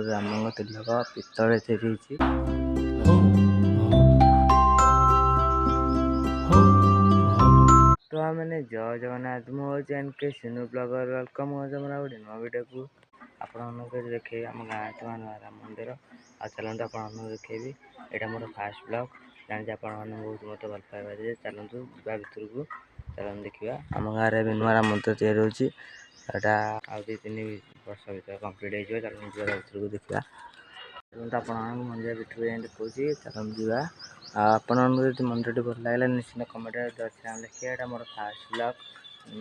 ରାମଙ୍କ ତିଲକ ପିତ୍ତଳରେ ତିଆରି ହେଇଛି। ତ ଆମେ ଜୟ ଜଗନ୍ନାଥ, ମୁଁ ହେଉଛି NK ସିନୁ ବ୍ଲଗର। ୱେଲକମ୍ ହେଉଛି ଆମର ଗୋଟେ ନୂଆ ଭିଡ଼ିଓକୁ। ଆପଣମାନଙ୍କୁ ଦେଖେଇବି ଆମ ଗାଁ ଥିବା ନୂଆ ରାମ ମନ୍ଦିର। ଆଉ ଚାଲନ୍ତୁ ଆପଣମାନଙ୍କୁ ଦେଖେଇବି, ଏଇଟା ମୋର ଫାଷ୍ଟ ବ୍ଲଗ୍। ଜାଣିଛି ଆପଣମାନେ ବହୁତ ମୋତେ ଭଲ ପାଇବା ଯେ, ଚାଲନ୍ତୁ ଯିବା ଭିତରକୁ, ଚାଲନ୍ତୁ ଦେଖିବା। ଆମ ଗାଁରେ ଏବେ ନୂଆ ରାମ ମନ୍ଦିର ତିଆରି ହେଉଛି। ଏଇଟା ଆଉ 2-3 ବର୍ଷ ଭିତରେ କମ୍ପ୍ଲିଟ୍ ହେଇଯିବ। ଚାଲନ୍ତୁ ଯିବା ଭିତରକୁ ଦେଖିବା। ଚାଲନ୍ତୁ ଆପଣମାନଙ୍କୁ ମନ୍ଦିର ଭିତରକୁ ଯାଇ ଦେଖାଉଛି, ଚାଲନ୍ତୁ ଯିବା। ଆଉ ଆପଣମାନଙ୍କୁ ଯଦି ମନ୍ଦିରଟି ଭଲ ଲାଗିଲା ନିଶ୍ଚିନ୍ତ କମେଣ୍ଟରେ ଦର୍ଶନ ଲେଖିବା। ଏଇଟା ମୋର ଫାଷ୍ଟ ବ୍ଲଗ୍।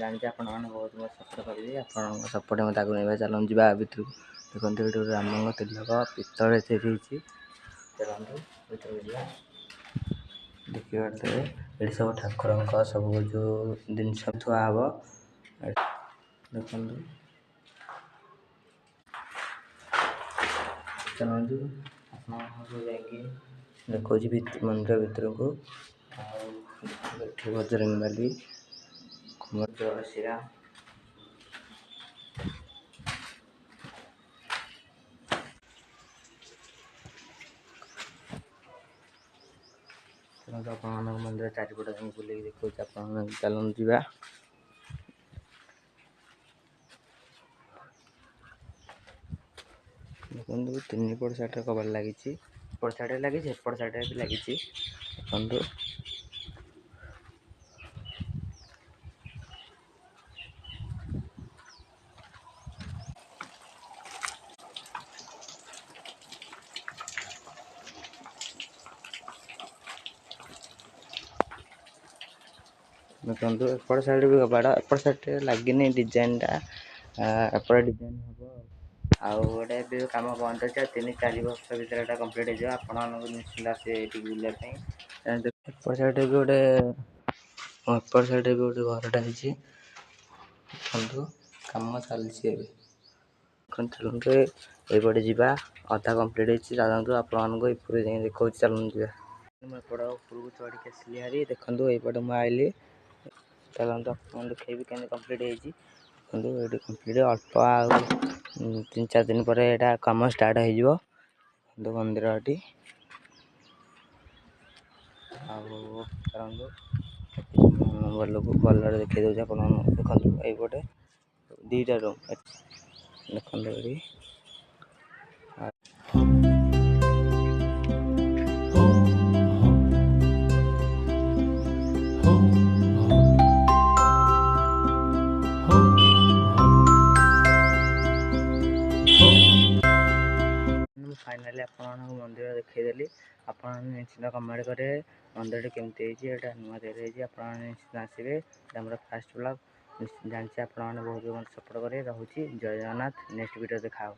ଜାଣିଛି ଆପଣମାନେ ବହୁତ ମୋର ସପୋର୍ଟ କରିବେ, ଆପଣଙ୍କ ସପୋର୍ଟ ମୋତେ ଆଗକୁ ନେବେ। ଚାଲନ୍ତୁ ଯିବା ଭିତରକୁ। ଦେଖନ୍ତୁ ଏଇଠି ଗୋଟେ ରାମଙ୍କ ତିଲକ ପିତ୍ତଳରେ ତିଆରି ହେଇଛି। ଚାଲନ୍ତୁ ଭିତରକୁ ଯିବା। ଦେଖିବା ଏଠି ସବୁ ଠାକୁରଙ୍କ ସବୁ ଯେଉଁ ଜିନିଷ ଥୁଆ ହେବ। ଦେଖନ୍ତୁ ଚାଲନ୍ତୁ ଆପଣଙ୍କୁ ଯାଇକି ଦେଖାଉଛି ମନ୍ଦିର ଭିତରକୁ। ଆଉ ଏଠି ବଜରଙ୍ଗବାଲି, ଜୟ ଶ୍ରୀରାମ। ଚାଲନ୍ତୁ ଆପଣମାନଙ୍କ ମନ୍ଦିର ଚାରିପଟ ଯାଇକି ବୁଲେଇକି ଦେଖାଉଛି ଆପଣମାନଙ୍କୁ। ଚାଲନ୍ତୁ ଯିବା। ଦେଖନ୍ତୁ 3 ପଟ ସାଇଡ଼ରେ କବାଟ ଲାଗିଛି। ଏପଟ ସାଇଡ଼ରେ ଲାଗିଛି, ଏପଟ ସାଇଡ଼ରେ ବି ଲାଗିଛି। ଦେଖନ୍ତୁ ଦେଖନ୍ତୁ ଏପଟ ସାଇଡ଼ରେ ବି କବାଟ, ଏପଟ ସାଇଡ଼ରେ ଲାଗିନି ଡିଜାଇନଟା। ଏପଟେ ଡିଜାଇନ ହେବ। ଆଉ ଗୋଟେ ଏବେ କାମ ବନ୍ଦ ଅଛି। 3-4 ବର୍ଷ ଭିତରେ ଏଇଟା କମ୍ପ୍ଲିଟ୍ ହେଇଯିବ। ଆପଣମାନଙ୍କୁ ନିଶ୍ଚିନ୍ତ ଆସିବେ ଏଇଠିକି ବୁଲିବା ପାଇଁ। ଏପଟ ସାଇଡ଼ରେ ବି ଗୋଟେ ଘରଟା ହେଇଛି। ଦେଖନ୍ତୁ କାମ ଚାଲିଛି ଏବେ। ଚାଲନ୍ତୁ ଏଇପଟେ ଯିବା, ଅଧା କମ୍ପ୍ଲିଟ୍ ହେଇଛି। ଚାଲନ୍ତୁ ଆପଣମାନଙ୍କୁ ଏପଟେ ଯାଇ ଦେଖାଉଛି, ଚାଲନ୍ତୁ ଯିବା। ମୁଁ ଏପଟ ଉପରକୁ ଚଢ଼ିକି ଆସିଲି ହାରି। ଦେଖନ୍ତୁ ଏଇପଟେ ମୁଁ ଆଇଲି। ଚାଲନ୍ତୁ ଆପଣଙ୍କୁ ଦେଖେଇବି କେମିତି କମ୍ପ୍ଲିଟ୍ ହେଇଛି। ଦେଖନ୍ତୁ ଏଇଠି କମ୍ପ୍ଲିଟ୍ ଅଳ୍ପ, ଆଉ 3-4 ଦିନ ପରେ ଏଇଟା କାମ ଷ୍ଟାର୍ଟ ହେଇଯିବ। ଦେଖନ୍ତୁ ମନ୍ଦିର ଏଠି। ଆଉ ଚାଲନ୍ତୁ ଭଲରେ ଦେଖେଇ ଦେଉଛି ଆପଣମାନଙ୍କୁ। ଦେଖନ୍ତୁ ଏଇପଟେ 2ଟା ରୁମ୍ ଦେଖନ୍ତୁ ଏଠି। ମୁଁ ଫାଇନାଲି ଆପଣମାନଙ୍କୁ ମନ୍ଦିର ଦେଖେଇଦେଲି। ଆପଣମାନେ ନିଶ୍ଚିନ୍ତ କମେଣ୍ଟ କରିବେ ମନ୍ଦିରଟି କେମିତି ହେଇଛି। ଏଇଟା ନୂଆ ତିଆରି ହେଇଛି, ଆପଣମାନେ ନିଶ୍ଚିନ୍ତ ଆସିବେ। ଏଇଟା ଆମର ଫାଷ୍ଟ ବ୍ଲଗ୍। ଜାଣିଛି ଆପଣମାନେ ବହୁତ ସପୋର୍ଟ କରିବେ। ରହୁଛି, ଜୟ ଜଗନ୍ନାଥ। ନେକ୍ସଟ ଭିଡ଼ିଓ ଦେଖା ହେବ।